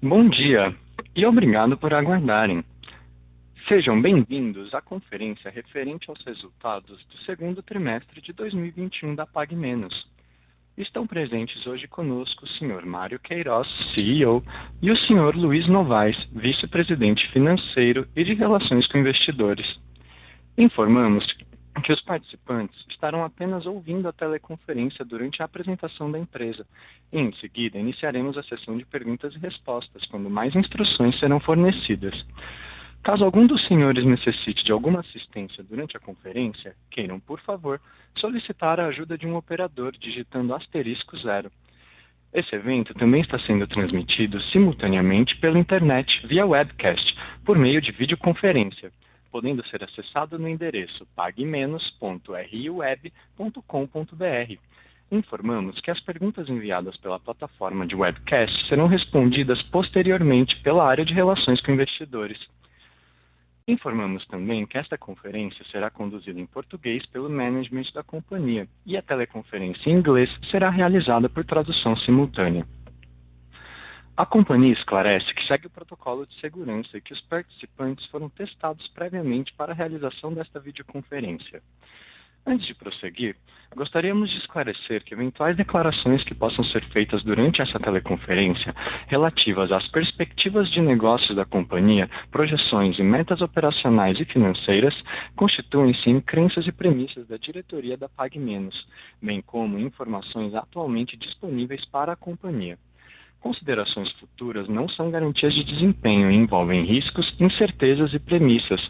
Bom dia e obrigado por aguardarem. Sejam bem-vindos à conferência referente aos resultados do segundo trimestre de 2021 da PagMenos. Estão presentes hoje conosco o Sr. Mário Queiroz, CEO, e o Sr. Luiz Novaes, vice-presidente financeiro e de Relações com Investidores. Informamos que os participantes estarão apenas ouvindo a teleconferência durante a apresentação da empresa e, em seguida, iniciaremos a sessão de perguntas e respostas, quando mais instruções serão fornecidas. Caso algum dos senhores necessite de alguma assistência durante a conferência, queiram, por favor, solicitar a ajuda de um operador digitando *0. Esse evento também está sendo transmitido simultaneamente pela internet via webcast, por meio de videoconferência, podendo ser acessado no endereço pagmenos.riweb.com.br. Informamos que as perguntas enviadas pela plataforma de webcast serão respondidas posteriormente pela área de Relações com Investidores. Informamos também que esta conferência será conduzida em português pelo management da companhia e a teleconferência em inglês será realizada por tradução simultânea. A companhia esclarece que segue o protocolo de segurança e que os participantes foram testados previamente para a realização desta videoconferência. Antes de prosseguir, gostaríamos de esclarecer que eventuais declarações que possam ser feitas durante essa teleconferência, relativas às perspectivas de negócios da companhia, projeções e metas operacionais e financeiras, constituem-se em crenças e premissas da diretoria da PagMenos, bem como informações atualmente disponíveis para a companhia. Considerações futuras não são garantias de desempenho e envolvem riscos, incertezas e premissas,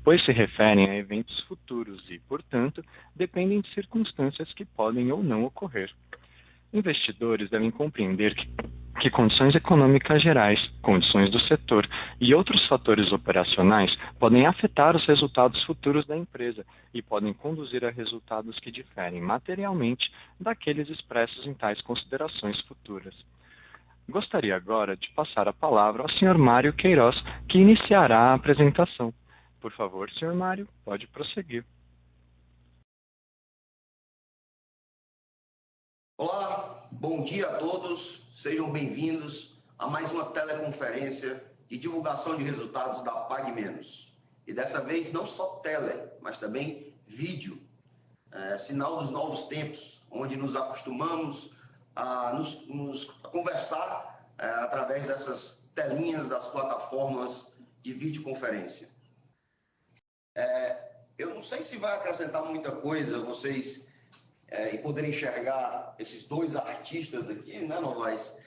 pois se referem a eventos futuros e, portanto, dependem de circunstâncias que podem ou não ocorrer. Investidores devem compreender que condições econômicas gerais, condições do setor e outros fatores operacionais podem afetar os resultados futuros da empresa e podem conduzir a resultados que diferem materialmente daqueles expressos em tais considerações futuras. Gostaria agora de passar a palavra ao Sr. Mário Queiroz, que iniciará a apresentação. Por favor, Sr. Mário, pode prosseguir. Olá, bom dia a todos, sejam bem-vindos a mais uma teleconferência de divulgação de resultados da PagMenos. E dessa vez não só tele, mas também vídeo, sinal dos novos tempos, onde nos acostumamos a conversar através dessas telinhas das plataformas de videoconferência. Eu não sei se vai acrescentar muita coisa vocês e poderem enxergar esses dois artistas aqui, né, Novaes?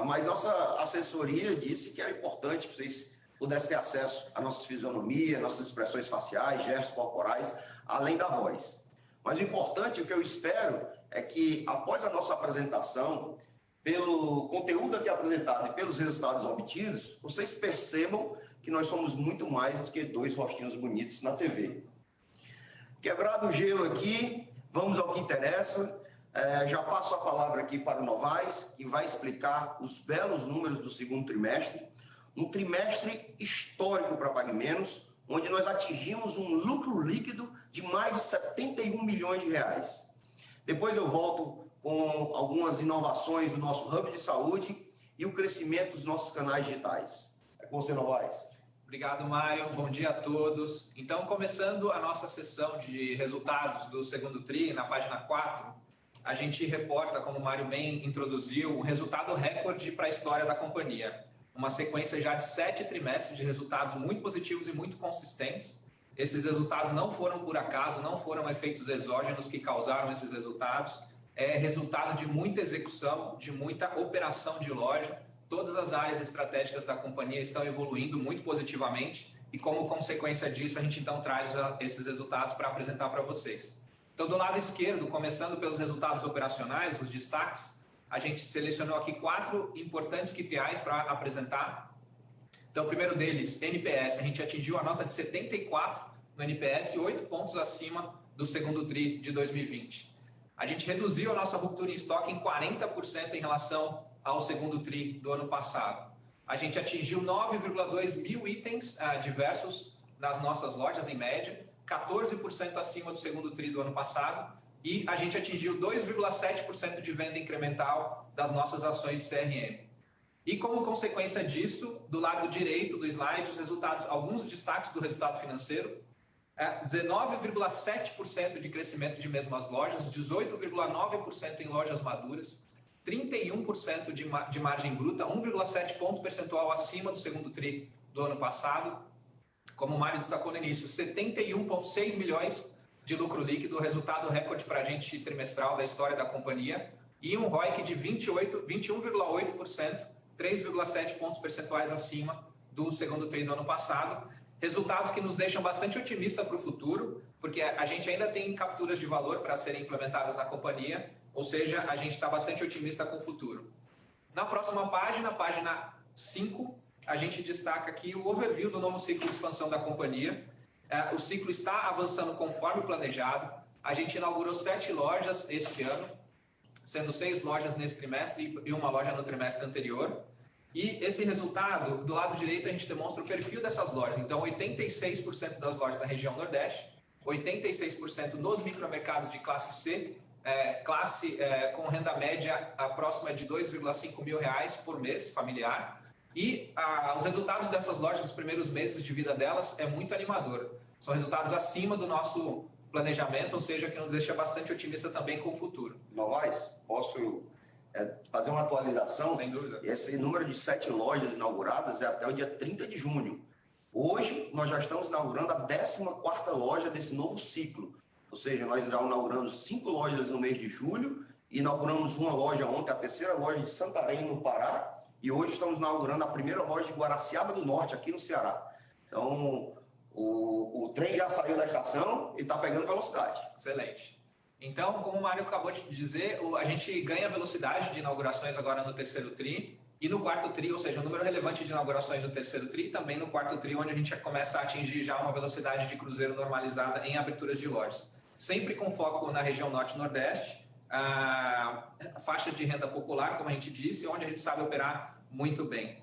Mas nossa assessoria disse que era importante que vocês pudessem ter acesso à nossa fisionomia, nossas expressões faciais, gestos corporais, além da voz. Mas o importante, o que eu espero, é que após a nossa apresentação, pelo conteúdo aqui apresentado e pelos resultados obtidos, vocês percebam que nós somos muito mais do que dois rostinhos bonitos na TV. Quebrado o gelo aqui, vamos ao que interessa. Já passo a palavra aqui para o Novaes, que vai explicar os belos números do segundo trimestre, um trimestre histórico para a PagMenos, onde nós atingimos um lucro líquido de mais de 71 milhões de reais. Depois eu volto com algumas inovações do nosso hub de saúde e o crescimento dos nossos canais digitais. É com você, Novaes. Obrigado, Mário. Bom dia a todos. Então, começando a nossa sessão de resultados do segundo TRI, na página 4, a gente reporta, como o Mário bem introduziu, um resultado recorde para a história da companhia. Uma sequência já de 7 trimestres de resultados muito positivos e muito consistentes. Esses resultados não foram por acaso, não foram efeitos exógenos que causaram esses resultados. É resultado de muita execução, de muita operação de loja. Todas as áreas estratégicas da companhia estão evoluindo muito positivamente e, como consequência disso, a gente então traz esses resultados para apresentar para vocês. Então, do lado esquerdo, começando pelos resultados operacionais, os destaques, a gente selecionou aqui 4 importantes KPIs para apresentar. Então, o primeiro deles, NPS, a gente atingiu a nota de 74 no NPS, 8 pontos acima do segundo TRI de 2020. A gente reduziu a nossa ruptura em estoque em 40% em relação ao segundo TRI do ano passado. A gente atingiu 9,2 mil itens diversos nas nossas lojas, em média, 14% acima do segundo TRI do ano passado, e a gente atingiu 2,7% de venda incremental das nossas ações CRM. E como consequência disso, do lado direito do slide, os resultados, alguns destaques do resultado financeiro: 19,7% de crescimento de mesmas lojas, 18,9% em lojas maduras, 31% de margem bruta, 1,7 ponto percentual acima do segundo tri do ano passado. Como o Mário destacou no início, 71,6 milhões de lucro líquido, resultado recorde para a gente trimestral da história da companhia, e um ROIC de 21,8%, 3,7 pontos percentuais acima do segundo tri do ano passado. Resultados que nos deixam bastante otimistas para o futuro, porque a gente ainda tem capturas de valor para serem implementadas na companhia, ou seja, a gente está bastante otimista com o futuro. Na próxima página, página 5, a gente destaca aqui o overview do novo ciclo de expansão da companhia. O ciclo está avançando conforme planejado. A gente inaugurou 7 lojas este ano, sendo 6 lojas nesse trimestre e uma loja no trimestre anterior. E esse resultado, do lado direito, a gente demonstra o perfil dessas lojas. Então, 86% das lojas da região Nordeste, 86% nos micromercados de classe C, com renda média próxima de R$ 2,5 mil por mês familiar. E os resultados dessas lojas nos primeiros meses de vida delas é muito animador. São resultados acima do nosso planejamento, ou seja, que nos deixa bastante otimista também com o futuro. Novaes, posso fazer uma atualização? Sem dúvida. Esse número de 7 lojas inauguradas é até o dia 30 de junho. Hoje, nós já estamos inaugurando a 14ª loja desse novo ciclo. Ou seja, nós já inauguramos 5 lojas no mês de julho, inauguramos uma loja ontem, a 3ª loja de Santarém, no Pará, e hoje estamos inaugurando a primeira loja de Guaraciaba do Norte, aqui no Ceará. Então, o trem já saiu da estação e está pegando velocidade. Excelente. Então, como o Mário acabou de dizer, a gente ganha velocidade de inaugurações agora no terceiro tri e no quarto tri, ou seja, um número relevante de inaugurações no terceiro tri, e também no quarto tri, onde a gente começa a atingir já uma velocidade de cruzeiro normalizada em aberturas de lojas. Sempre com foco na região norte e nordeste, faixas de renda popular, como a gente disse, onde a gente sabe operar muito bem.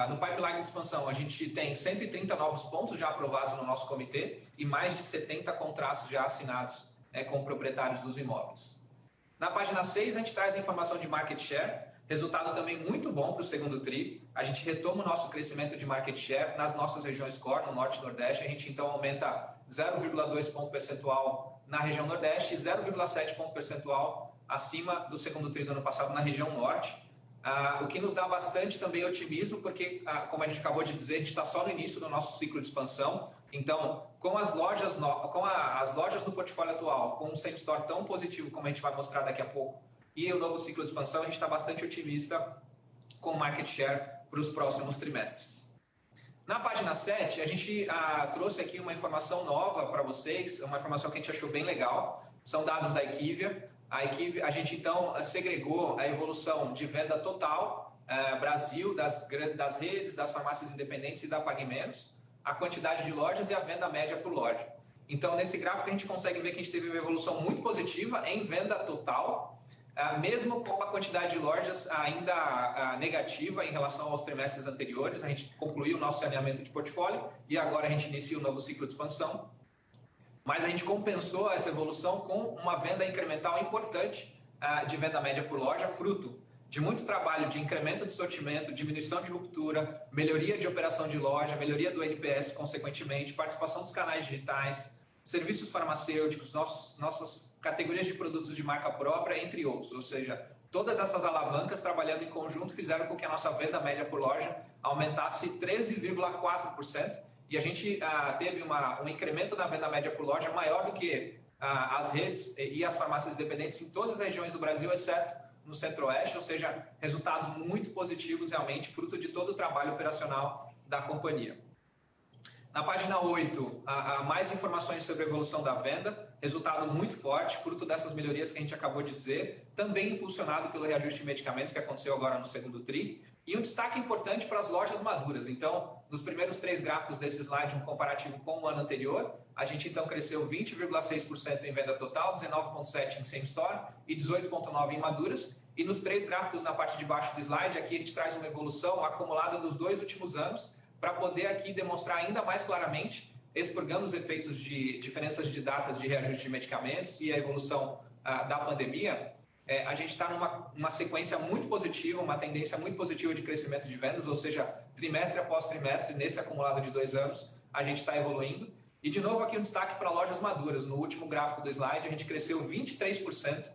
No pipeline de expansão, a gente tem 130 novos pontos já aprovados no nosso comitê e mais de 70 contratos já assinados com proprietários dos imóveis. Na página 6, a gente traz a informação de market share, resultado também muito bom para o segundo tri. A gente retoma o nosso crescimento de market share nas nossas regiões core, no Norte e Nordeste. A gente, então, aumenta 0,2 ponto percentual na região Nordeste e 0,7 ponto percentual acima do segundo tri do ano passado na região Norte. O que nos dá bastante também otimismo, porque, como a gente acabou de dizer, a gente está só no início do nosso ciclo de expansão. Então, com as lojas no portfólio atual, com um same-store tão positivo como a gente vai mostrar daqui a pouco, e o novo ciclo de expansão, a gente está bastante otimista com o market share para os próximos trimestres. Na página 7, a gente trouxe aqui uma informação nova para vocês, uma informação que a gente achou bem legal. São dados da Equivia. A gente, então, segregou a evolução de venda total Brasil, das redes, das farmácias independentes e da Pague Menos, a quantidade de lojas e a venda média por loja. Então, nesse gráfico, a gente consegue ver que a gente teve uma evolução muito positiva em venda total, mesmo com a quantidade de lojas ainda negativa em relação aos trimestres anteriores. A gente concluiu o nosso saneamento de portfólio e agora a gente inicia o novo ciclo de expansão. Mas a gente compensou essa evolução com uma venda incremental importante de venda média por loja, fruto de muito trabalho de incremento de sortimento, diminuição de ruptura, melhoria de operação de loja, melhoria do NPS, consequentemente, participação dos canais digitais, serviços farmacêuticos, nossas categorias de produtos de marca própria, entre outros. Ou seja, todas essas alavancas trabalhando em conjunto fizeram com que a nossa venda média por loja aumentasse 13,4%. E a gente teve um incremento na venda média por loja maior do que as redes e as farmácias independentes em todas as regiões do Brasil, exceto no Centro-Oeste, ou seja, resultados muito positivos realmente, fruto de todo o trabalho operacional da companhia. Na página 8, mais informações sobre a evolução da venda, resultado muito forte, fruto dessas melhorias que a gente acabou de dizer, também impulsionado pelo reajuste de medicamentos que aconteceu agora no segundo tri, e um destaque importante para as lojas maduras. Então, nos primeiros 3 gráficos desse slide, um comparativo com o ano anterior, a gente então cresceu 20,6% em venda total, 19,7% em same-store e 18,9% em maduras. E nos 3 gráficos na parte de baixo do slide, aqui a gente traz uma evolução acumulada dos 2 últimos anos, para poder aqui demonstrar ainda mais claramente, expurgando os efeitos de diferenças de datas de reajuste de medicamentos e a evolução da pandemia, a gente está numa sequência muito positiva, uma tendência muito positiva de crescimento de vendas, ou seja, trimestre após trimestre, nesse acumulado de 2 anos, a gente está evoluindo. E, de novo, aqui um destaque para lojas maduras. No último gráfico do slide, a gente cresceu 23%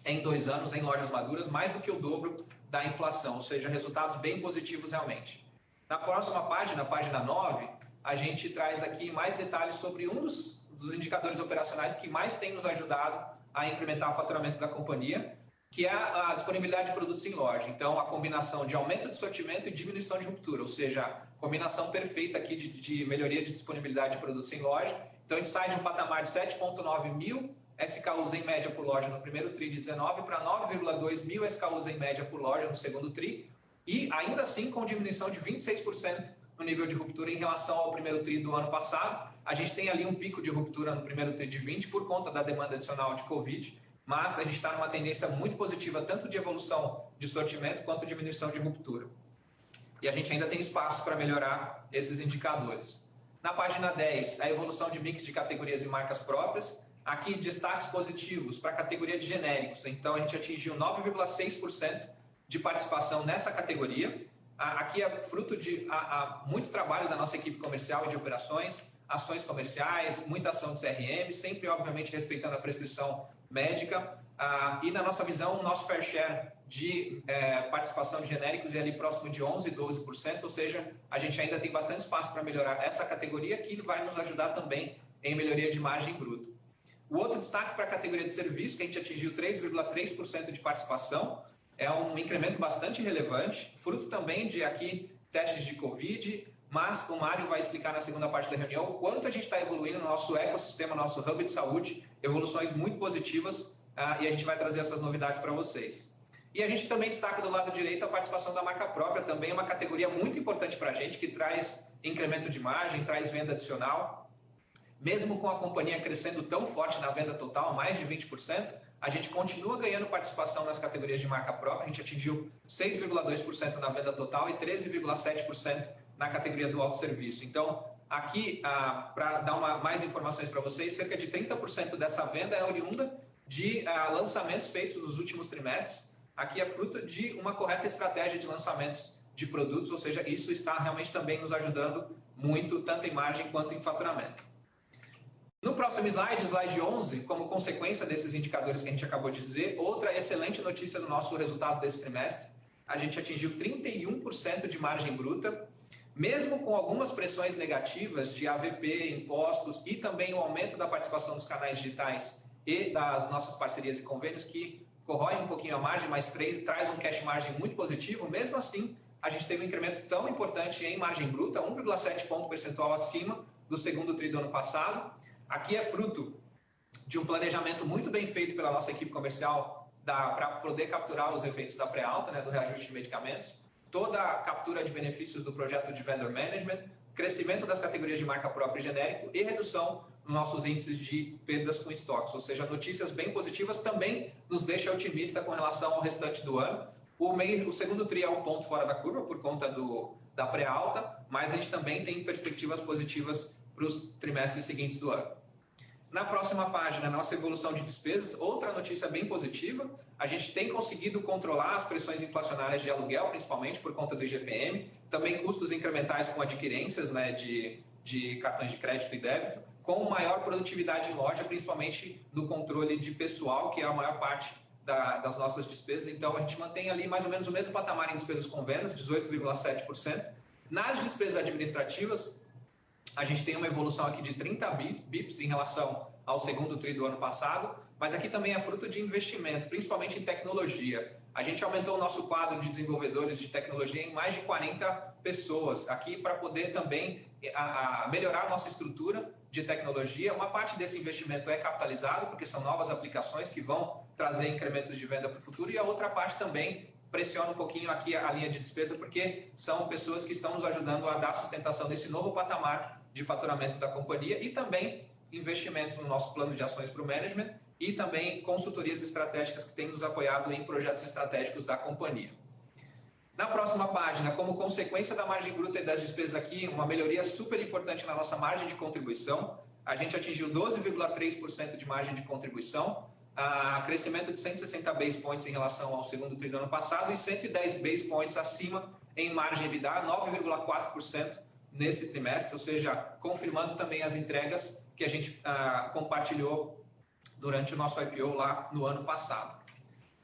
em 2 anos em lojas maduras, mais do que o dobro da inflação, ou seja, resultados bem positivos realmente. Na próxima página, página 9, a gente traz aqui mais detalhes sobre um dos indicadores operacionais que mais tem nos ajudado a incrementar o faturamento da companhia, que é a disponibilidade de produtos em loja. Então, a combinação de aumento de sortimento e diminuição de ruptura, ou seja, a combinação perfeita aqui de melhoria de disponibilidade de produtos em loja. Então, a gente sai de um patamar de 7,9 mil SKUs em média por loja no primeiro TRI de 19 para 9,2 mil SKUs em média por loja no segundo TRI, e ainda assim com diminuição de 26% no nível de ruptura em relação ao primeiro TRI do ano passado. A gente tem ali um pico de ruptura no primeiro TRI de 20 por conta da demanda adicional de Covid, mas a gente está numa tendência muito positiva, tanto de evolução de sortimento quanto de diminuição de ruptura. E a gente ainda tem espaço para melhorar esses indicadores. Na página 10, a evolução de mix de categorias e marcas próprias. Aqui, destaques positivos para a categoria de genéricos. Então, a gente atingiu 9,6% de participação nessa categoria. Aqui é fruto de muito trabalho da nossa equipe comercial e de operações, ações comerciais, muita ação de CRM, sempre, obviamente, respeitando a prescrição médica. E, na nossa visão, o nosso fair share de participação de genéricos é ali próximo de 11%, 12%, ou seja, a gente ainda tem bastante espaço para melhorar essa categoria, que vai nos ajudar também em melhoria de margem bruta. O outro destaque para a categoria de serviço, que a gente atingiu 3,3% de participação, é um incremento bastante relevante, fruto também de aqui testes de Covid, mas o Mário vai explicar na segunda parte da reunião o quanto a gente está evoluindo no nosso ecossistema, nosso hub de saúde, evoluções muito positivas, e a gente vai trazer essas novidades para vocês. E a gente também destaca do lado direito a participação da marca própria, também é uma categoria muito importante para a gente, que traz incremento de margem, traz venda adicional. Mesmo com a companhia crescendo tão forte na venda total, mais de 20%, a gente continua ganhando participação nas categorias de marca própria. A gente atingiu 6,2% na venda total e 13,7% na categoria do autosserviço. Então, aqui, para dar mais informações para vocês, cerca de 30% dessa venda é oriunda de lançamentos feitos nos últimos trimestres. Aqui é fruto de uma correta estratégia de lançamentos de produtos, ou seja, isso está realmente também nos ajudando muito, tanto em margem quanto em faturamento. No próximo slide, slide 11, como consequência desses indicadores que a gente acabou de dizer, outra excelente notícia do nosso resultado desse trimestre, a gente atingiu 31% de margem bruta, mesmo com algumas pressões negativas de AVP, impostos e também o aumento da participação dos canais digitais e das nossas parcerias e convênios, que corroem um pouquinho a margem, mas traz um cash margem muito positivo. Mesmo assim, a gente teve um incremento tão importante em margem bruta, 1,7 ponto percentual acima do segundo TRI do ano passado. Aqui é fruto de um planejamento muito bem feito pela nossa equipe comercial para poder capturar os efeitos da pré-alta, do reajuste de medicamentos, toda a captura de benefícios do projeto de Vendor Management, crescimento das categorias de marca própria e genérico e redução nos nossos índices de perdas com estoques. Ou seja, notícias bem positivas também nos deixa otimista com relação ao restante do ano. O segundo TRI é um ponto fora da curva por conta da pré-alta, mas a gente também tem perspectivas positivas para os trimestres seguintes do ano. Na próxima página, nossa evolução de despesas, outra notícia bem positiva, a gente tem conseguido controlar as pressões inflacionárias de aluguel, principalmente por conta do IGPM, também custos incrementais com adquirências de cartões de crédito e débito, com maior produtividade em loja, principalmente no controle de pessoal, que é a maior parte das nossas despesas. Então, a gente mantém ali mais ou menos o mesmo patamar em despesas com vendas, 18,7%. Nas despesas administrativas, a gente tem uma evolução aqui de 30 bips em relação ao segundo TRI do ano passado, mas aqui também é fruto de investimento, principalmente em tecnologia. A gente aumentou o nosso quadro de desenvolvedores de tecnologia em mais de 40 pessoas, aqui para poder também melhorar a nossa estrutura de tecnologia. Uma parte desse investimento é capitalizado, porque são novas aplicações que vão trazer incrementos de venda para o futuro, e a outra parte também pressiona um pouquinho aqui a linha de despesa, porque são pessoas que estão nos ajudando a dar sustentação desse novo patamar de faturamento da companhia e também investimentos no nosso plano de ações para o management e também consultorias estratégicas que têm nos apoiado em projetos estratégicos da companhia. Na próxima página, como consequência da margem bruta e das despesas aqui, uma melhoria super importante na nossa margem de contribuição. A gente atingiu 12,3% de margem de contribuição. crescimento de 160 base points em relação ao segundo tri do ano passado e 110 base points acima em margem EBITDA, 9,4% nesse trimestre, ou seja, confirmando também as entregas que a gente compartilhou durante o nosso IPO lá no ano passado.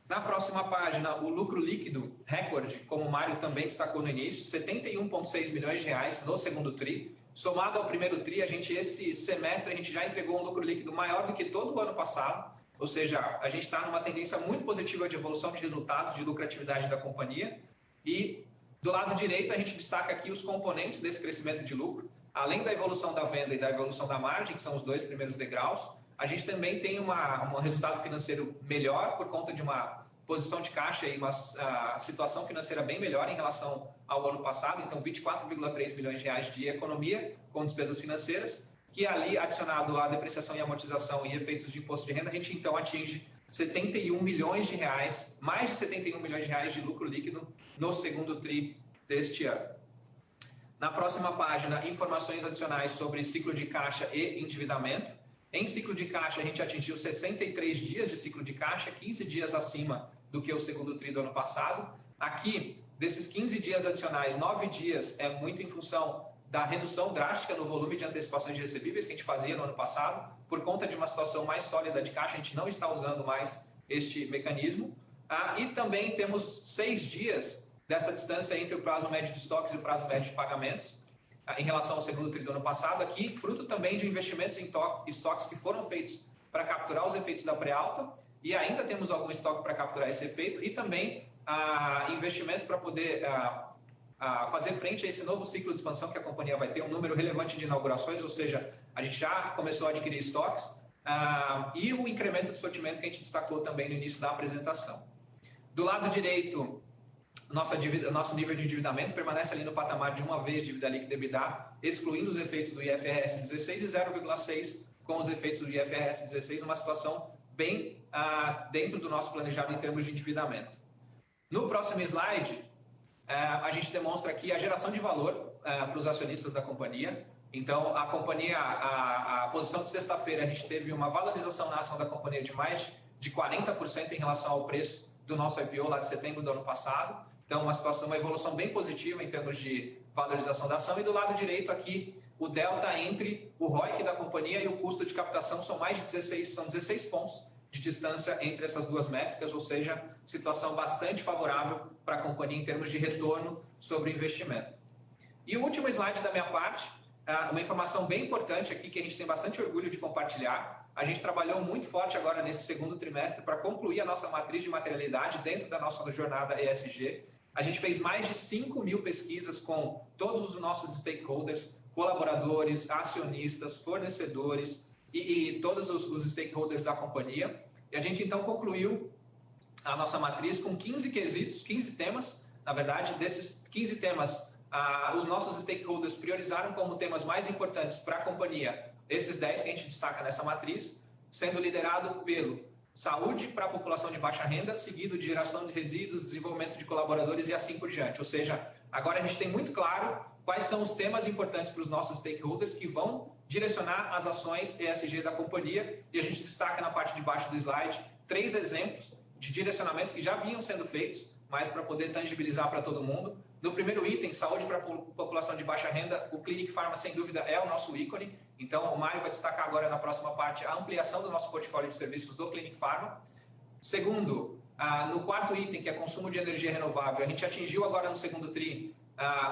Na próxima página, o lucro líquido recorde, como o Mário também destacou no início, 71,6 milhões de reais no segundo tri. Somado ao primeiro tri, esse semestre a gente já entregou um lucro líquido maior do que todo o ano passado, ou seja, a gente está numa tendência muito positiva de evolução de resultados de lucratividade da companhia. E do lado direito, a gente destaca aqui os componentes desse crescimento de lucro. Além da evolução da venda e da evolução da margem, que são os dois primeiros degraus, a gente também tem um resultado financeiro melhor por conta de uma posição de caixa e uma situação financeira bem melhor em relação ao ano passado. Então, 24,3 milhões de reais de economia com despesas financeiras, que ali, adicionado à depreciação e amortização e efeitos de imposto de renda, a gente então atinge 71 milhões de reais, mais de 71 milhões de reais de lucro líquido no segundo tri deste ano. Na próxima página, informações adicionais sobre ciclo de caixa e endividamento. Em ciclo de caixa, a gente atingiu 63 dias de ciclo de caixa, 15 dias acima do que o segundo tri do ano passado. Aqui, desses 15 dias adicionais, 9 dias é muito em função da redução drástica no volume de antecipações de recebíveis que a gente fazia no ano passado. Por conta de uma situação mais sólida de caixa, a gente não está usando mais este mecanismo. E também temos 6 dias dessa distância entre o prazo médio de estoques e o prazo médio de pagamentos, em relação ao segundo tri do ano passado, aqui, fruto também de investimentos em estoques que foram feitos para capturar os efeitos da pré-alta, e ainda temos algum estoque para capturar esse efeito, e também investimentos para poder fazer frente a esse novo ciclo de expansão que a companhia vai ter, um número relevante de inaugurações, ou seja, a gente já começou a adquirir estoques, e o incremento de sortimento que a gente destacou também no início da apresentação. Do lado direito, nosso nível de endividamento permanece ali no patamar de 1 vez dívida líquida EBITDA, excluindo os efeitos do IFRS 16 e 0,6 com os efeitos do IFRS 16, uma situação bem dentro do nosso planejado em termos de endividamento. No próximo slide, a gente demonstra aqui a geração de valor para os acionistas da companhia. Então, a companhia, a posição de sexta-feira, a gente teve uma valorização na ação da companhia de mais de 40% em relação ao preço do nosso IPO lá de setembro do ano passado. Então, uma evolução bem positiva em termos de valorização da ação. E do lado direito aqui, o delta entre o ROIC da companhia e o custo de captação são mais de 16 pontos de distância entre essas duas métricas, ou seja, situação bastante favorável para a companhia em termos de retorno sobre o investimento. E o último slide da minha parte, uma informação bem importante aqui que a gente tem bastante orgulho de compartilhar. A gente trabalhou muito forte agora nesse segundo trimestre para concluir a nossa matriz de materialidade dentro da nossa jornada ESG. A gente fez mais de 5.000 pesquisas com todos os nossos stakeholders, colaboradores, acionistas, fornecedores e todos os stakeholders da companhia. E a gente então concluiu a nossa matriz com 15 quesitos, 15 temas. Na verdade, desses 15 temas, os nossos stakeholders priorizaram como temas mais importantes para a companhia esses 10 que a gente destaca nessa matriz, sendo liderado pelo saúde para a população de baixa renda, seguido de geração de resíduos, desenvolvimento de colaboradores e assim por diante. Ou seja, agora a gente tem muito claro quais são os temas importantes para os nossos stakeholders que vão direcionar as ações ESG da companhia, e a gente destaca na parte de baixo do slide 3 exemplos de direcionamentos que já vinham sendo feitos, mas para poder tangibilizar para todo mundo. No primeiro item, saúde para a população de baixa renda, o Clinic Pharma, sem dúvida, é o nosso ícone. Então, o Mário vai destacar agora na próxima parte a ampliação do nosso portfólio de serviços do Clinic Pharma. Segundo, no quarto item, que é consumo de energia renovável, a gente atingiu agora no segundo tri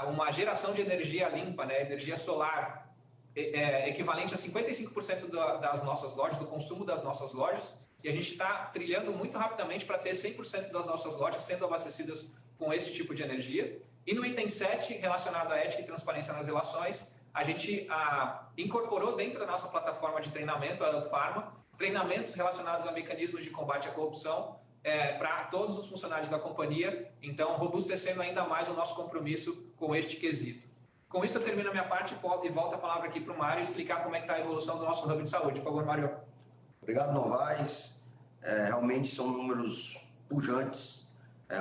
uma geração de energia limpa, né, energia solar, equivalente a 55% das nossas lojas, do consumo das nossas lojas, e a gente está trilhando muito rapidamente para ter 100% das nossas lojas sendo abastecidas com esse tipo de energia. E no item 7, relacionado à ética e transparência nas relações, a gente incorporou dentro da nossa plataforma de treinamento, a Pharma, treinamentos relacionados a mecanismos de combate à corrupção para todos os funcionários da companhia, então robustecendo ainda mais o nosso compromisso com este quesito. Com isso, eu termino a minha parte e volto a palavra aqui para o Mário explicar como é que está a evolução do nosso hub de saúde. Por favor, Mário. Obrigado, Novaes. Realmente são números pujantes.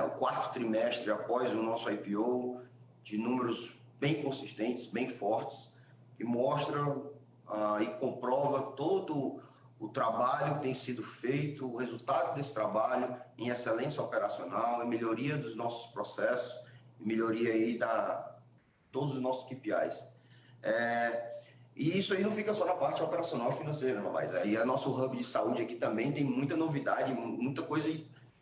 O quarto trimestre após o nosso IPO, de números bem consistentes, bem fortes, que mostram e comprova todo o trabalho tem sido feito, o resultado desse trabalho em excelência operacional, em melhoria dos nossos processos, em melhoria aí todos os nossos KPIs. E isso aí não fica só na parte operacional e financeira, mas aí o nosso hub de saúde aqui também tem muita novidade, muita coisa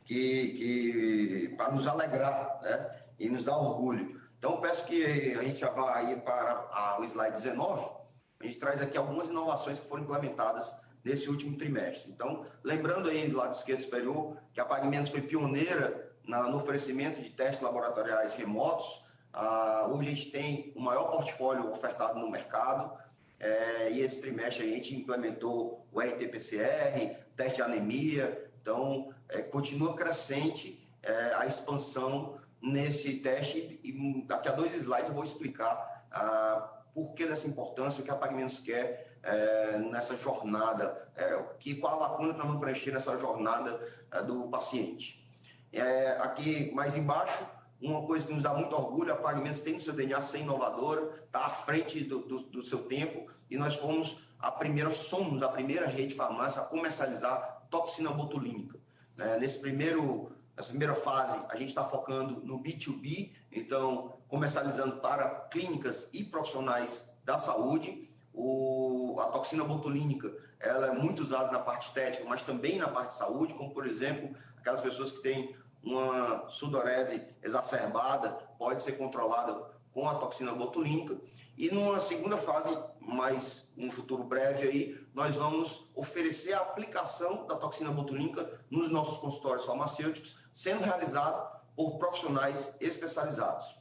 que para nos alegrar, né? E nos dar orgulho. Então, eu peço que a gente já vá aí para o slide 19. A gente traz aqui algumas inovações que foram implementadas nesse último trimestre. Então, lembrando aí do lado esquerdo superior, que a Pagamentos foi pioneira no oferecimento de testes laboratoriais remotos. Hoje a gente tem o maior portfólio ofertado no mercado, e esse trimestre a gente implementou o RT-PCR, teste de anemia. Então, continua crescente a expansão nesse teste, e daqui a 2 slides eu vou explicar por que dessa importância, o que a Pagamentos quer nessa jornada, qual a lacuna que nós vamos preencher nessa jornada do paciente. Aqui mais embaixo, uma coisa que nos dá muito orgulho, a Pagamentos tem no seu DNA ser inovadora, está à frente do seu tempo, e nós somos a primeira rede de farmácia a comercializar toxina botulínica. Nessa primeira fase, a gente está focando no B2B, então comercializando para clínicas e profissionais da saúde. A toxina botulínica, ela é muito usada na parte estética, mas também na parte de saúde, como por exemplo, aquelas pessoas que têm uma sudorese exacerbada, pode ser controlada com a toxina botulínica. E numa segunda fase, mais um futuro breve aí, nós vamos oferecer a aplicação da toxina botulínica nos nossos consultórios farmacêuticos, sendo realizado por profissionais especializados.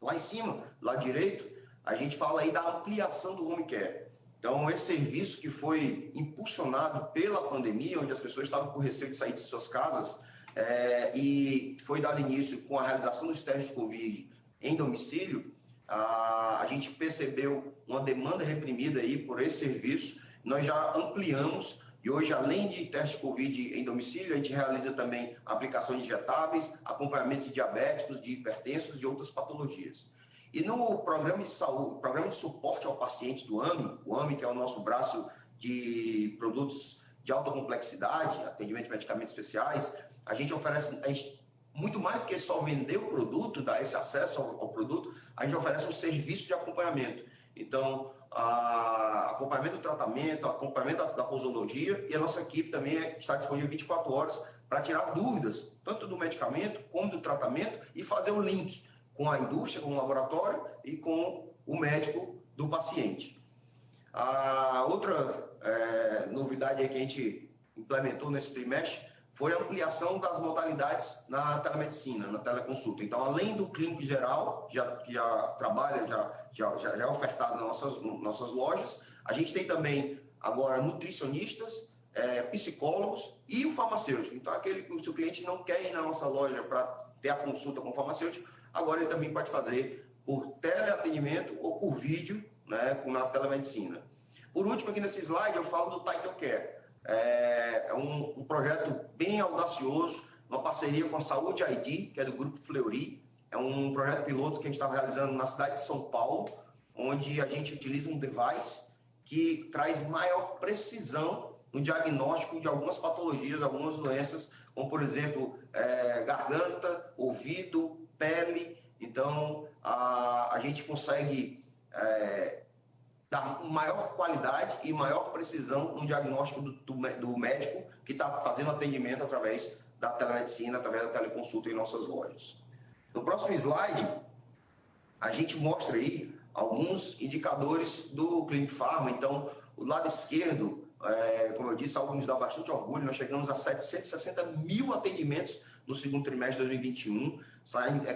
Lá em cima, lá direito, a gente fala aí da ampliação do home care. Então, esse serviço que foi impulsionado pela pandemia, onde as pessoas estavam com receio de sair de suas casas, e foi dado início com a realização dos testes de Covid em domicílio, a gente percebeu uma demanda reprimida aí por esse serviço. Nós já ampliamos, e hoje, além de testes de Covid em domicílio, a gente realiza também a aplicação de injetáveis, acompanhamento de diabéticos, de hipertensos e outras patologias. E no programa de saúde, programa de suporte ao paciente do AMI, o AMI, que é o nosso braço de produtos de alta complexidade, atendimento de medicamentos especiais, a gente oferece, muito mais do que só vender o produto, dar esse acesso ao produto, a gente oferece um serviço de acompanhamento. Então, acompanhamento do tratamento, acompanhamento da posologia, e a nossa equipe também está disponível 24 horas para tirar dúvidas, tanto do medicamento como do tratamento, e fazer o link com a indústria, com o laboratório e com o médico do paciente. A outra novidade que a gente implementou nesse trimestre foi a ampliação das modalidades na telemedicina, na teleconsulta. Então, além do clínico geral, que já trabalha, já é ofertado nas nossas lojas, a gente tem também agora nutricionistas, psicólogos e o farmacêutico. Então, se o cliente não quer ir na nossa loja para ter a consulta com o farmacêutico, agora ele também pode fazer por teleatendimento ou por vídeo, né, na telemedicina. Por último, aqui nesse slide, eu falo do Title Care. É um projeto bem audacioso, uma parceria com a Saúde ID, que é do Grupo Fleury. É um projeto piloto que a gente está realizando na cidade de São Paulo, onde a gente utiliza um device que traz maior precisão no diagnóstico de algumas patologias, algumas doenças, como, por exemplo, garganta, ouvido, pele. Então, a gente consegue dar maior qualidade e maior precisão no diagnóstico do médico que está fazendo atendimento através da telemedicina, através da teleconsulta em nossas lojas. No próximo slide, a gente mostra aí alguns indicadores do Clinic Pharma. Então, o lado esquerdo, como eu disse, algo nos dá bastante orgulho. Nós chegamos a 760 mil atendimentos no segundo trimestre de 2021,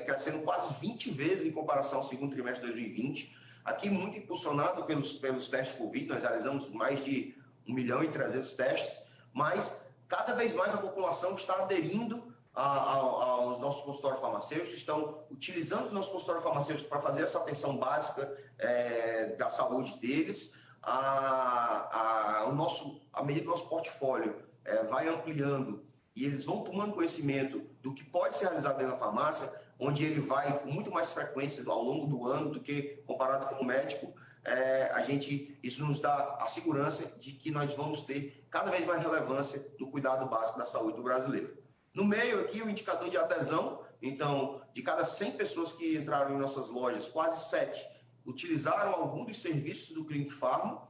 crescendo quase 20 vezes em comparação ao segundo trimestre de 2020. Aqui, muito impulsionado pelos testes Covid, nós realizamos mais de 1.300.000 testes, mas cada vez mais a população está aderindo aos nossos consultórios farmacêuticos, estão utilizando os nossos consultórios farmacêuticos para fazer essa atenção básica da saúde deles. À medida que o nosso portfólio vai ampliando e eles vão tomando conhecimento do que pode ser realizado dentro da farmácia, onde ele vai com muito mais frequência ao longo do ano do que comparado com o médico, isso nos dá a segurança de que nós vamos ter cada vez mais relevância no cuidado básico da saúde do brasileiro. No meio aqui, o indicador de adesão. Então, de cada 100 pessoas que entraram em nossas lojas, quase 7 utilizaram algum dos serviços do Clinic Pharma.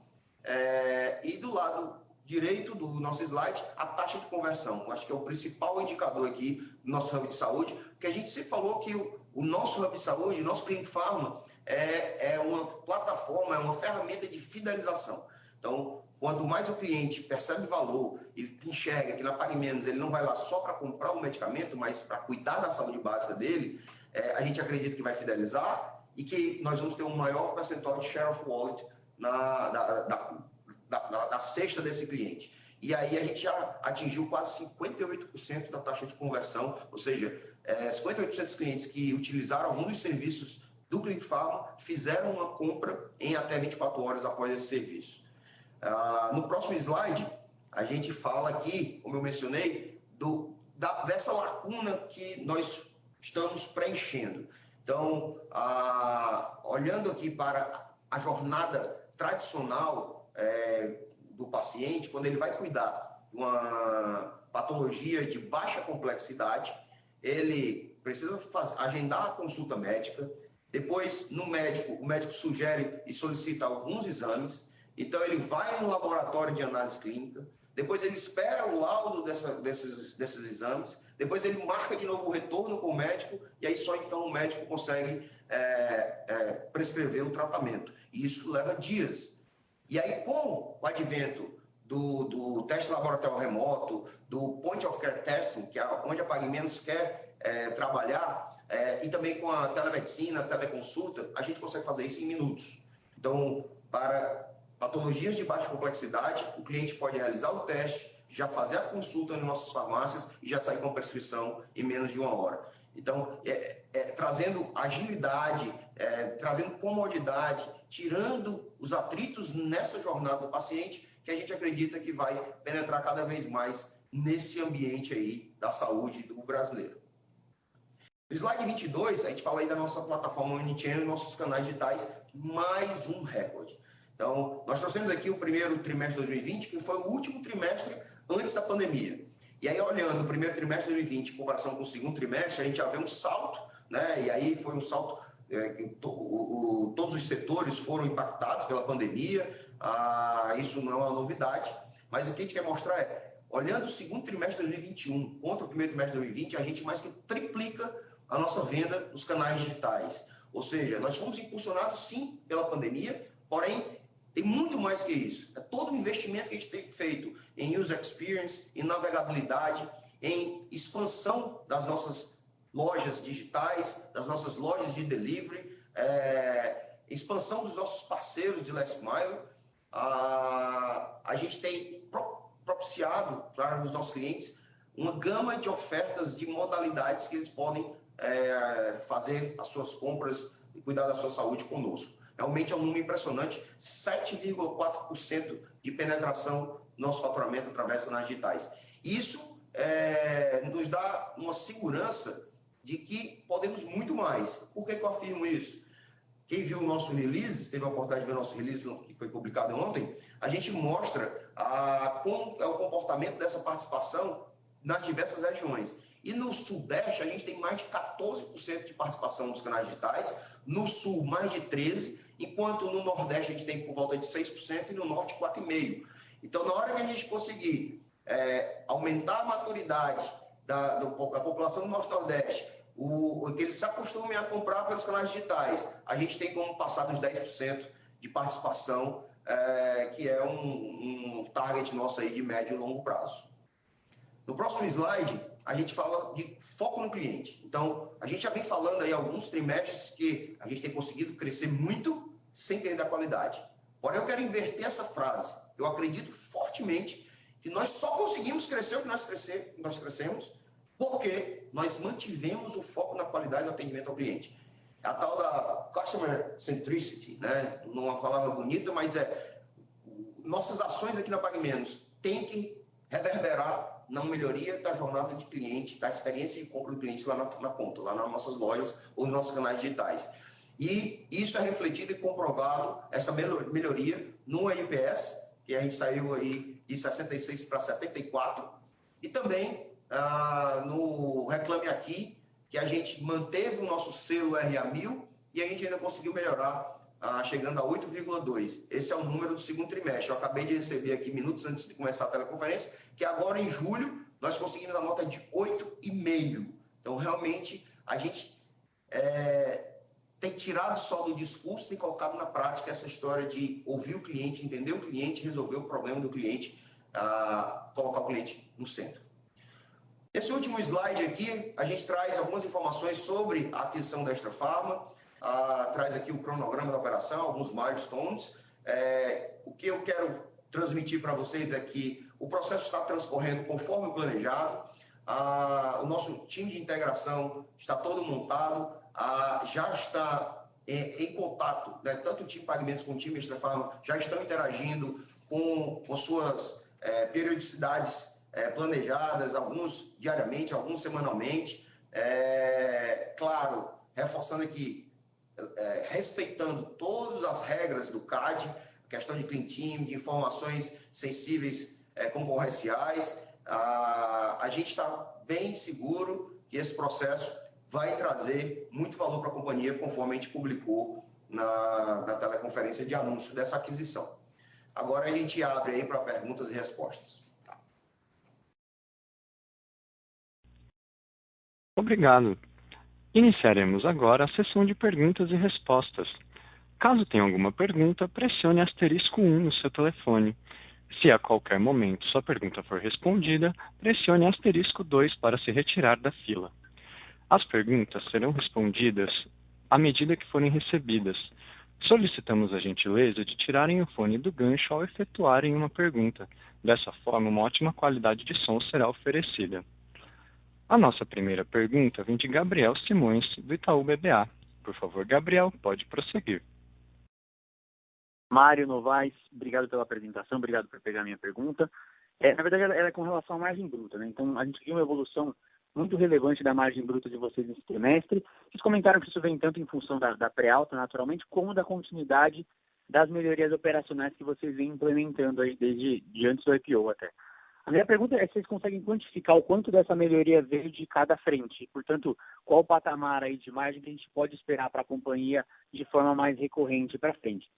E do lado direito do nosso slide, a taxa de conversão. Acho que é o principal indicador aqui do nosso Hub de Saúde, porque a gente sempre falou que o nosso Hub de Saúde, o nosso Clinic Pharma, é uma plataforma, é uma ferramenta de fidelização. Então, quanto mais o cliente percebe valor e enxerga que na Pague Menos ele não vai lá só para comprar o medicamento, mas para cuidar da saúde básica dele, a gente acredita que vai fidelizar e que nós vamos ter um maior percentual de share of wallet da cesta desse cliente. E aí a gente já atingiu quase 58% da taxa de conversão, ou seja, 58% dos clientes que utilizaram algum dos serviços do Clinic Pharma fizeram uma compra em até 24 horas após esse serviço. No próximo slide, a gente fala aqui, como eu mencionei, dessa lacuna que nós estamos preenchendo. Então, olhando aqui para a jornada tradicional do paciente, quando ele vai cuidar de uma patologia de baixa complexidade, ele precisa agendar a consulta médica, depois no médico, o médico sugere e solicita alguns exames, então ele vai no laboratório de análise clínica, depois ele espera o laudo desses exames, depois ele marca de novo o retorno com o médico, e aí só então o médico consegue prescrever o tratamento. E isso leva dias. E aí, com o advento do teste laboratorial remoto, do Point of Care Testing, que é onde a Pague Menos quer trabalhar, e também com a telemedicina, a teleconsulta, a gente consegue fazer isso em minutos. Então, para patologias de baixa complexidade, o cliente pode realizar o teste, já fazer a consulta nas nossas farmácias e já sair com a prescrição em menos de 1 hora. Então, trazendo agilidade, trazendo comodidade, tirando os atritos nessa jornada do paciente, que a gente acredita que vai penetrar cada vez mais nesse ambiente aí da saúde do brasileiro. No slide 22, a gente fala aí da nossa plataforma Omnichannel e nossos canais digitais, mais um recorde. Então, nós trouxemos aqui o primeiro trimestre de 2020, que foi o último trimestre antes da pandemia. E aí, olhando o primeiro trimestre de 2020 em comparação com o segundo trimestre, a gente já vê um salto, né? E aí foi um salto, todos os setores foram impactados pela pandemia, isso não é uma novidade, mas o que a gente quer mostrar olhando o segundo trimestre de 2021 contra o primeiro trimestre de 2020, a gente mais que triplica a nossa venda nos canais digitais. Ou seja, nós fomos impulsionados sim pela pandemia, porém tem muito mais que isso. É todo o investimento que a gente tem feito em user experience, em navegabilidade, em expansão das nossas lojas digitais, das nossas lojas de delivery, expansão dos nossos parceiros de last mile. A gente tem propiciado para os nossos clientes uma gama de ofertas de modalidades que eles podem fazer as suas compras e cuidar da sua saúde conosco. Realmente é um número impressionante, 7,4% de penetração do nosso faturamento através dos canais digitais. Isso nos dá uma segurança de que podemos muito mais. Por que eu afirmo isso? Quem viu o nosso release, teve a oportunidade de ver o nosso release que foi publicado ontem, a gente mostra como é o comportamento dessa participação nas diversas regiões. E no Sudeste, a gente tem mais de 14% de participação nos canais digitais, no Sul, mais de 13%, enquanto no Nordeste a gente tem por volta de 6% e no Norte, 4,5%. Então, na hora que a gente conseguir aumentar a maturidade da população do Norte-Nordeste, que eles se acostumem a comprar pelos canais digitais, a gente tem como passar dos 10% de participação, que é um target nosso aí de médio e longo prazo. No próximo slide, a gente fala de foco no cliente. Então, a gente já vem falando aí alguns trimestres que a gente tem conseguido crescer muito sem perder a qualidade. Porém, eu quero inverter essa frase. Eu acredito fortemente que nós só conseguimos crescer o que nós crescemos porque nós mantivemos o foco na qualidade do atendimento ao cliente. A tal da customer centricity, né? Não é uma palavra bonita, mas nossas ações aqui na Pague Menos têm que reverberar na melhoria da jornada de cliente, da experiência de compra do cliente lá na ponta, lá nas nossas lojas ou nos nossos canais digitais. E isso é refletido e comprovado, essa melhoria no NPS, que a gente saiu aí de 66 para 74, e também no Reclame Aqui, que a gente manteve o nosso selo RA1000 e a gente ainda conseguiu melhorar, chegando a 8,2. Esse é o número do segundo trimestre. Eu acabei de receber aqui, minutos antes de começar a teleconferência, que agora em julho nós conseguimos a nota de 8,5. Então, realmente, a gente tem tirado só do discurso e colocado na prática essa história de ouvir o cliente, entender o cliente, resolver o problema do cliente, colocar o cliente no centro. Esse último slide aqui, a gente traz algumas informações sobre a aquisição da Extra Farma, traz aqui o cronograma da operação, alguns milestones. O que eu quero transmitir para vocês é que o processo está transcorrendo conforme planejado, o nosso time de integração está todo montado, já está em contato, né, tanto o time de pagamentos como o time Extra Farma já estão interagindo com suas periodicidades planejadas, alguns diariamente, alguns semanalmente. Claro, reforçando aqui, respeitando todas as regras do CAD, questão de clean team, de informações sensíveis concorrenciais. A gente está bem seguro que esse processo vai trazer muito valor para a companhia, conforme a gente publicou na teleconferência de anúncio dessa aquisição. Agora a gente abre aí para perguntas e respostas. Obrigado. Iniciaremos agora a sessão de perguntas e respostas. Caso tenha alguma pergunta, pressione *1 no seu telefone. Se a qualquer momento sua pergunta for respondida, pressione *2 para se retirar da fila. As perguntas serão respondidas à medida que forem recebidas. Solicitamos a gentileza de tirarem o fone do gancho ao efetuarem uma pergunta. Dessa forma, uma ótima qualidade de som será oferecida. A nossa primeira pergunta vem de Gabriel Simões, do Itaú BBA. Por favor, Gabriel, pode prosseguir. Mário, Novaes, obrigado pela apresentação, obrigado por pegar a minha pergunta. Na verdade, ela é com relação à margem bruta, né? Então, a gente viu uma evolução muito relevante da margem bruta de vocês nesse trimestre. Vocês comentaram que isso vem tanto em função da pré-alta, naturalmente, como da continuidade das melhorias operacionais que vocês vêm implementando aí desde antes do IPO até. A minha pergunta é se vocês conseguem quantificar o quanto dessa melhoria veio de cada frente. Portanto, qual o patamar aí de margem que a gente pode esperar para a companhia de forma mais recorrente para frente.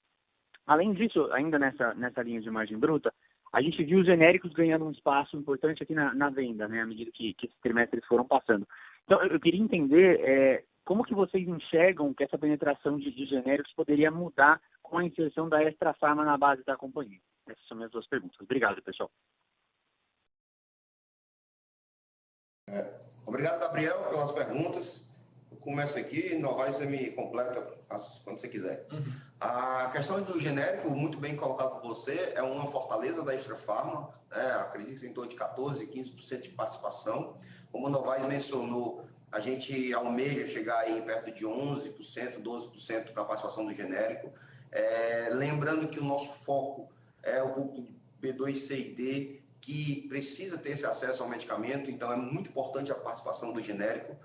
Além disso, ainda nessa linha de margem bruta, a gente viu os genéricos ganhando um espaço importante aqui na venda, né, à medida que esses trimestres foram passando. Então, eu queria entender como que vocês enxergam que essa penetração de genéricos poderia mudar com a inserção da Extra Farma na base da companhia. Essas são minhas duas perguntas. Obrigado, pessoal. Obrigado, Gabriel, pelas perguntas. Eu começo aqui, Novaes, você me completa quando você quiser. A questão do genérico, muito bem colocado por você, é uma fortaleza da Extra Farma, acredito que em torno de 14%, 15% de participação. Como o Novaes mencionou, a gente almeja chegar aí perto de 11%, 12% da participação do genérico. Lembrando que o nosso foco é o público B2, C e D, que precisa ter esse acesso ao medicamento, então é muito importante a participação do genérico.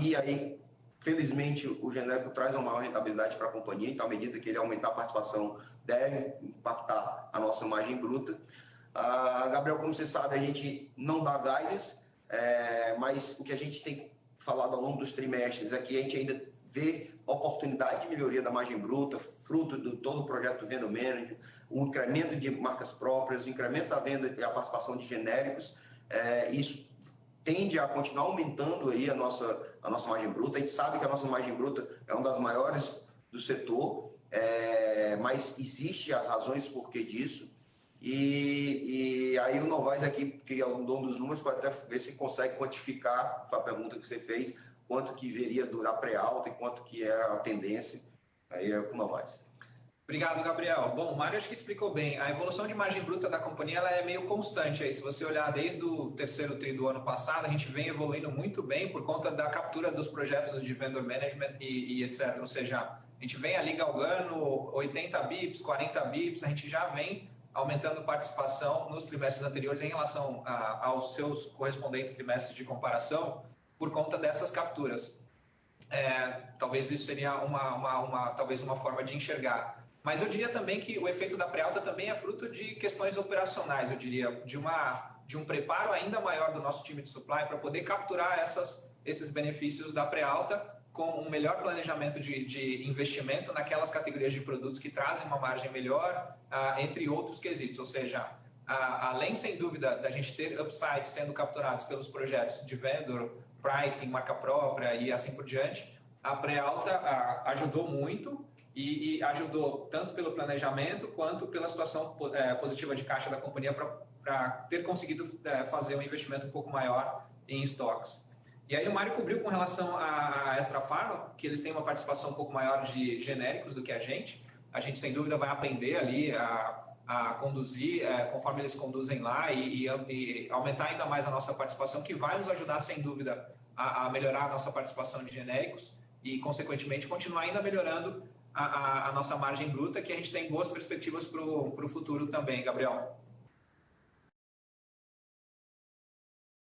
E aí, felizmente, o genérico traz uma maior rentabilidade para a companhia, então, à medida que ele aumentar a participação, deve impactar a nossa margem bruta. Gabriel, como você sabe, a gente não dá guidance, mas o que a gente tem falado ao longo dos trimestres é que a gente ainda vê oportunidade de melhoria da margem bruta, fruto de todo o projeto do Vendor Manager, o incremento de marcas próprias, o incremento da venda e a participação de genéricos. Isso tende a continuar aumentando aí a nossa margem bruta. A gente sabe que a nossa margem bruta é uma das maiores do setor, mas existe as razões por que disso. E aí o Novaes aqui, que é o dono dos números, pode até ver se consegue quantificar a pergunta que você fez, quanto que viria durar pré-alta e quanto que é a tendência. Aí é com o Novaes. Obrigado, Gabriel. Bom, o Mário acho que explicou bem. A evolução de margem bruta da companhia ela é meio constante. Aí. Se você olhar desde o terceiro tri do ano passado, a gente vem evoluindo muito bem por conta da captura dos projetos de vendor management e etc. Ou seja, a gente vem ali galgando 80 bips, 40 bips, a gente já vem aumentando participação nos trimestres anteriores em relação aos seus correspondentes trimestres de comparação por conta dessas capturas. talvez isso seria talvez uma forma de enxergar. Mas eu diria também que o efeito da pré-alta também é fruto de questões operacionais, eu diria, de um preparo ainda maior do nosso time de supply para poder capturar esses benefícios da pré-alta com um melhor planejamento de investimento naquelas categorias de produtos que trazem uma margem melhor, entre outros quesitos. Ou seja, além, sem dúvida, da gente ter upsides sendo capturados pelos projetos de vendor, pricing, marca própria e assim por diante, a pré-alta ajudou muito e ajudou tanto pelo planejamento quanto pela situação positiva de caixa da companhia para ter conseguido fazer um investimento um pouco maior em estoques. E aí o Mário cobriu com relação a Extra Farma, que eles têm uma participação um pouco maior de genéricos do que a gente. A gente, sem dúvida, vai aprender ali a conduzir conforme eles conduzem lá e aumentar ainda mais a nossa participação, que vai nos ajudar, sem dúvida, a melhorar a nossa participação de genéricos e, consequentemente, continuar ainda melhorando a nossa margem bruta, que a gente tem boas perspectivas para o futuro também, Gabriel.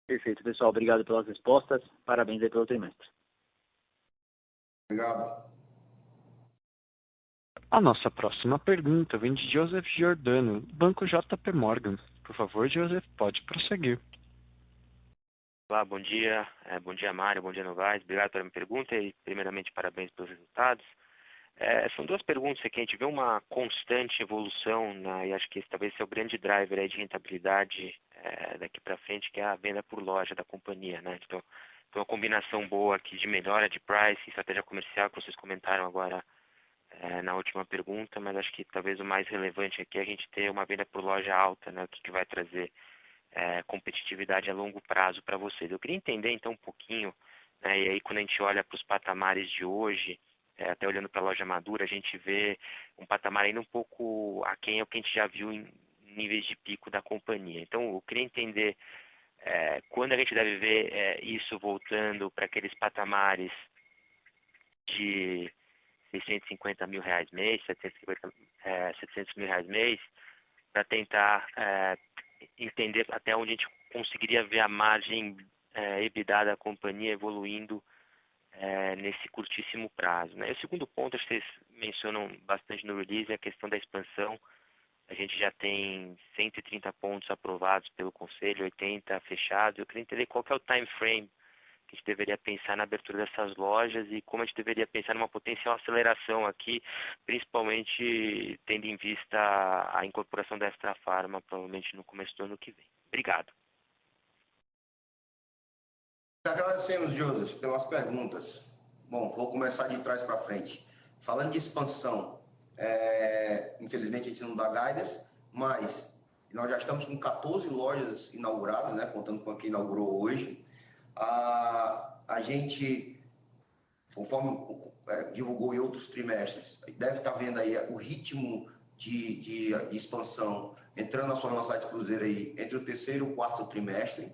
Perfeito, pessoal. Obrigado pelas respostas. Parabéns aí pelo trimestre. Obrigado. A nossa próxima pergunta vem de Joseph Giordano, Banco JP Morgan. Por favor, Joseph, pode prosseguir. Olá, bom dia. Bom dia, Mário. Bom dia, Novaes. Obrigado pela minha pergunta e, primeiramente, parabéns pelos resultados. São duas perguntas aqui. A gente vê uma constante evolução, e acho que esse talvez seja o grande driver aí de rentabilidade daqui para frente, que é a venda por loja da companhia, né? Então, uma combinação boa aqui de melhora de price e estratégia comercial, que vocês comentaram agora na última pergunta, mas acho que talvez o mais relevante aqui é a gente ter uma venda por loja alta, né? O que vai trazer competitividade a longo prazo para vocês. Eu queria entender, então, um pouquinho, né? E aí quando a gente olha para os patamares de hoje, até olhando para a loja madura, a gente vê um patamar ainda um pouco aquém ao que a gente já viu em níveis de pico da companhia. Então, eu queria entender quando a gente deve ver isso voltando para aqueles patamares de R$650 mil mês, 700 mil reais mês, para tentar entender até onde a gente conseguiria ver a margem EBITDA da companhia evoluindo nesse curtíssimo prazo, né? E o segundo ponto, acho que vocês mencionam bastante no release, é a questão da expansão. A gente já tem 130 pontos aprovados pelo Conselho, 80 fechados. Eu queria entender qual que é o time frame que a gente deveria pensar na abertura dessas lojas e como a gente deveria pensar numa potencial aceleração aqui, principalmente tendo em vista a incorporação da Extra Farma, provavelmente no começo do ano que vem. Obrigado. Agradecemos, Joseph, pelas perguntas. Bom, vou começar de trás para frente. Falando de expansão, infelizmente a gente não dá guidance, mas nós já estamos com 14 lojas inauguradas, né, contando com a que inaugurou hoje. A gente, conforme divulgou em outros trimestres, deve estar vendo aí o ritmo de expansão entrando na sua velocidade cruzeiro aí entre o terceiro e o quarto trimestre.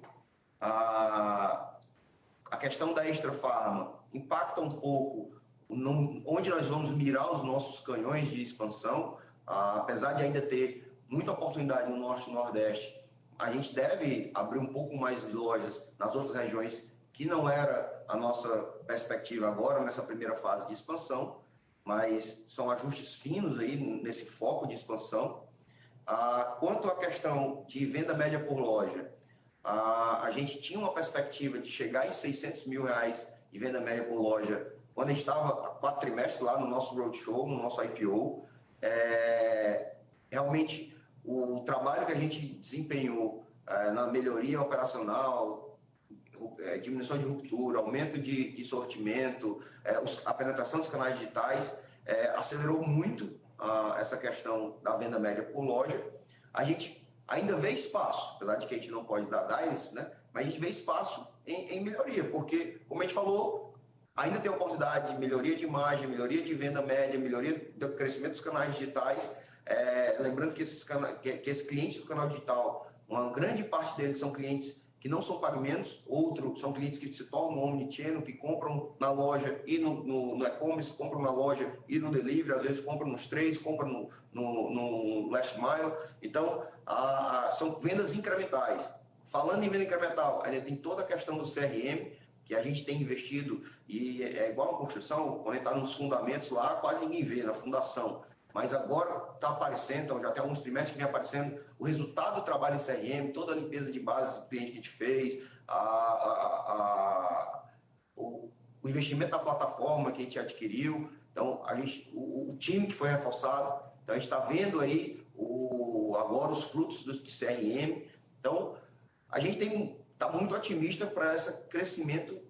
A questão da Extra Farma impacta um pouco onde nós vamos mirar os nossos canhões de expansão. Apesar de ainda ter muita oportunidade no Norte e Nordeste, a gente deve abrir um pouco mais de lojas nas outras regiões, que não era a nossa perspectiva agora, nessa primeira fase de expansão, mas são ajustes finos aí nesse foco de expansão. Quanto à questão de venda média por loja, a gente tinha uma perspectiva de chegar em R$600 mil de venda média por loja quando a gente estava há 4 trimestres lá no nosso roadshow, no nosso IPO. Realmente, o trabalho que a gente desempenhou na melhoria operacional, diminuição de ruptura, aumento de sortimento, a penetração dos canais digitais, acelerou muito essa questão da venda média por loja. A gente ainda vê espaço, apesar de que a gente não pode dar guidance, né? Mas a gente vê espaço em melhoria, porque, como a gente falou, ainda tem oportunidade de melhoria de imagem, melhoria de venda média, melhoria do crescimento dos canais digitais. Lembrando que esses clientes do canal digital, uma grande parte deles são clientes que não são pagamentos, outros são clientes que se tornam omnichannel, que compram na loja e no e-commerce, compram na loja e no delivery, às vezes compram nos 3, compram no last mile. Então, são vendas incrementais. Falando em venda incremental, ainda tem toda a questão do CRM, que a gente tem investido, e é igual a construção, quando está nos fundamentos lá, quase ninguém vê, na fundação. Mas agora está aparecendo, então já tem alguns trimestres que vem aparecendo o resultado do trabalho em CRM, toda a limpeza de base do cliente que a gente fez, o investimento na plataforma que a gente adquiriu, então o time que foi reforçado, então a gente está vendo aí agora os frutos do CRM, então a gente está muito otimista para esse crescimento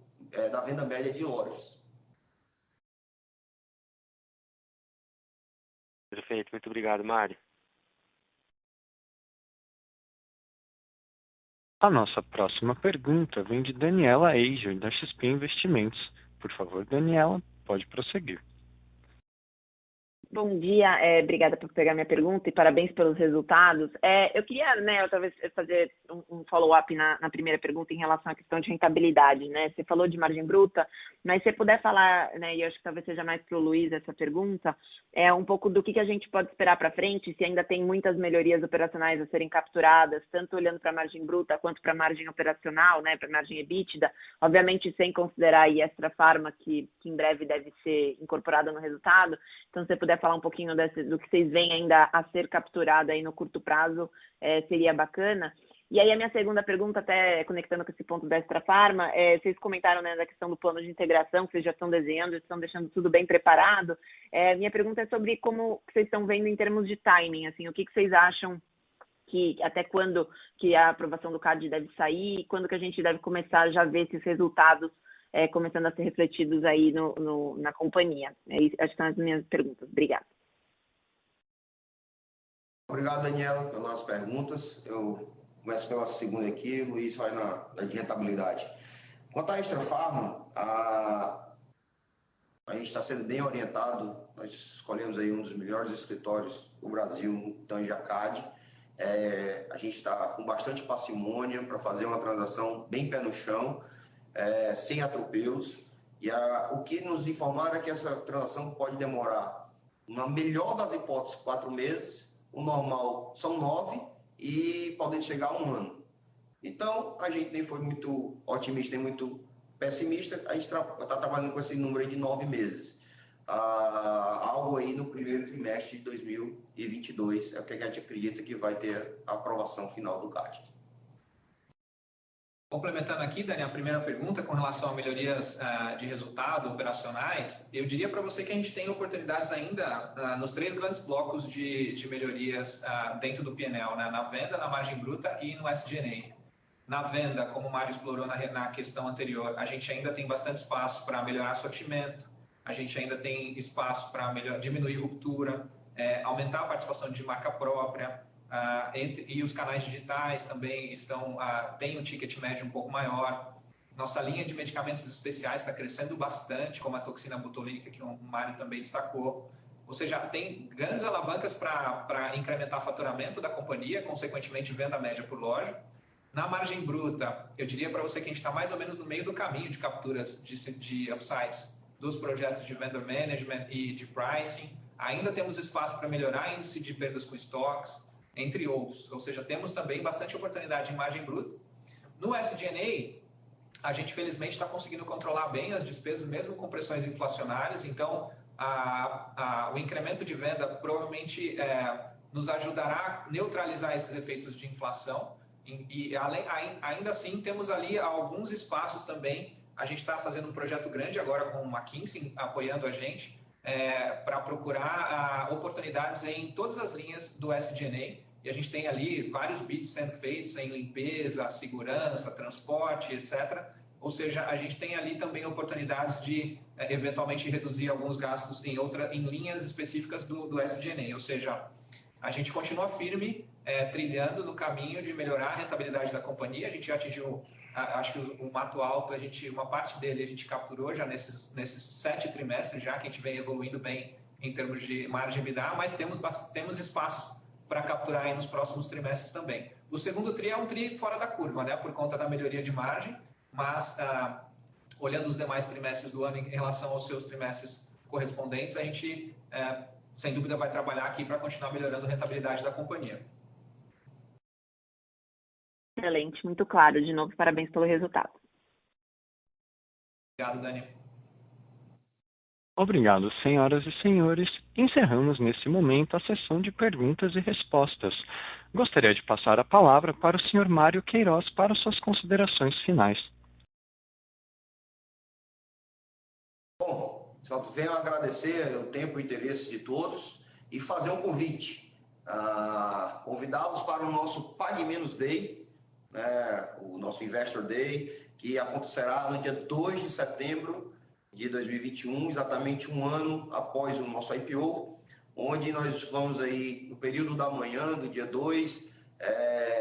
da venda média de lojas. Perfeito, muito obrigado, Mário. A nossa próxima pergunta vem de Daniela Eiger, da XP Investimentos. Por favor, Daniela, pode prosseguir. Bom dia, obrigada por pegar minha pergunta e parabéns pelos resultados. Eu queria, talvez fazer um follow-up na primeira pergunta em relação à questão de rentabilidade, né? Você falou de margem bruta, mas se você puder falar, e eu acho que talvez seja mais para o Luiz essa pergunta, um pouco do que a gente pode esperar para frente, se ainda tem muitas melhorias operacionais a serem capturadas, tanto olhando para a margem bruta quanto para a margem operacional, né? Para a margem EBITDA, obviamente sem considerar aí Extra Farma, que em breve deve ser incorporada no resultado. Então, se você puder falar um pouquinho do que vocês veem ainda a ser capturado aí no curto prazo, seria bacana. E aí a minha segunda pergunta, até conectando com esse ponto da Extra Farma, vocês comentaram, né, da questão do plano de integração, que vocês já estão desenhando, já estão deixando tudo bem preparado. Minha pergunta é sobre como vocês estão vendo em termos de timing, assim, o que vocês acham que até quando que a aprovação do CAD deve sair e quando que a gente deve começar já a ver esses resultados começando a ser refletidos aí na companhia. Acho que são as minhas perguntas. Obrigada. Obrigado, Daniela, pelas perguntas. Eu começo pela segunda aqui, o Luiz vai na de rentabilidade. Quanto à Extra Farma, a gente está sendo bem orientado, nós escolhemos aí um dos melhores escritórios do Brasil, no Tanjacad. A gente está com bastante parcimônia para fazer uma transação bem pé no chão, sem atropelos. E o que nos informaram é que essa transação pode demorar, na melhor das hipóteses, 4 meses, o normal são 9 e podem chegar a 1 ano. Então, a gente nem foi muito otimista nem muito pessimista, a gente está trabalhando com esse número aí de 9 meses. Algo aí no primeiro trimestre de 2022 é o que a gente acredita que vai ter a aprovação final do CAD. Complementando aqui, Dani, a primeira pergunta com relação a melhorias de resultado operacionais, eu diria para você que a gente tem oportunidades ainda nos 3 grandes blocos de melhorias dentro do P&L, né? Na venda, na margem bruta e no SG&A. Na venda, como o Mário explorou na questão anterior, a gente ainda tem bastante espaço para melhorar sortimento, a gente ainda tem espaço para diminuir ruptura, aumentar a participação de marca própria, e os canais digitais também têm um ticket médio um pouco maior. Nossa linha de medicamentos especiais está crescendo bastante, como a toxina botulínica, que o Mário também destacou. Ou seja, tem grandes alavancas para incrementar o faturamento da companhia, consequentemente venda média por loja. Na margem bruta, eu diria para você que a gente está mais ou menos no meio do caminho de capturas de upsides dos projetos de vendor management e de pricing. Ainda temos espaço para melhorar índice de perdas com estoques, entre outros. Ou seja, temos também bastante oportunidade em margem bruta. No SG&A, a gente felizmente está conseguindo controlar bem as despesas, mesmo com pressões inflacionárias. Então, o incremento de venda provavelmente nos ajudará a neutralizar esses efeitos de inflação. E ainda assim, temos ali alguns espaços também. A gente está fazendo um projeto grande agora com o McKinsey apoiando a gente para procurar oportunidades em todas as linhas do SG&A. E a gente tem ali vários bids sendo feitos em limpeza, segurança, transporte, etc. Ou seja, a gente tem ali também oportunidades de eventualmente reduzir alguns gastos em linhas específicas do SG&A. Ou seja, a gente continua firme, trilhando no caminho de melhorar a rentabilidade da companhia. A gente já atingiu, acho que o mato alto, uma parte dele a gente capturou já nesses 7 trimestres, já que a gente vem evoluindo bem em termos de margem EBITDA, mas temos espaço para capturar aí nos próximos trimestres também. O segundo TRI é um TRI fora da curva, né, por conta da melhoria de margem, mas olhando os demais trimestres do ano em relação aos seus trimestres correspondentes, a gente sem dúvida vai trabalhar aqui para continuar melhorando a rentabilidade da companhia. Excelente, muito claro. De novo, parabéns pelo resultado. Obrigado, Dani. Obrigado, senhoras e senhores. Encerramos nesse momento a sessão de perguntas e respostas. Gostaria de passar a palavra para o senhor Mário Queiroz para suas considerações finais. Bom, só venho agradecer o tempo e o interesse de todos e fazer um convite. Convidá-los para o nosso Pague Menos Day, né, o nosso Investor Day, que acontecerá no dia 2 de setembro de 2021, exatamente um ano após o nosso IPO, onde nós vamos aí, no período da manhã, do dia 2,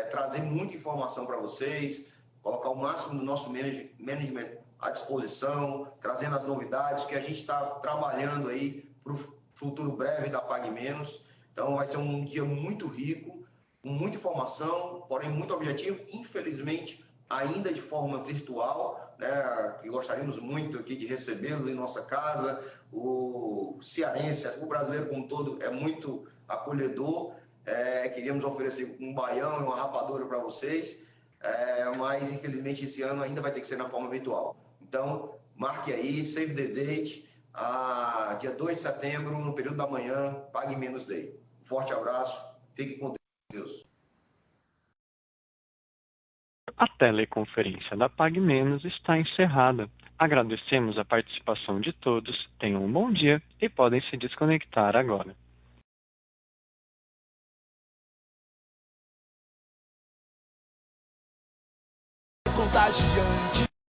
trazer muita informação para vocês, colocar o máximo do nosso management à disposição, trazendo as novidades que a gente está trabalhando aí para o futuro breve da Pague Menos. Então vai ser um dia muito rico, com muita informação, porém muito objetivo, infelizmente ainda de forma virtual, né, que gostaríamos muito aqui de recebê-los em nossa casa. O cearense, o brasileiro como um todo, é muito acolhedor. Queríamos oferecer um baião e uma rapadura para vocês, mas infelizmente esse ano ainda vai ter que ser na forma virtual. Então, marque aí, save the date, dia 2 de setembro, no período da manhã, Pague Menos Day. Um forte abraço, fique com Deus. A teleconferência da Pague Menos está encerrada. Agradecemos a participação de todos, tenham um bom dia e podem se desconectar agora. Contagiante.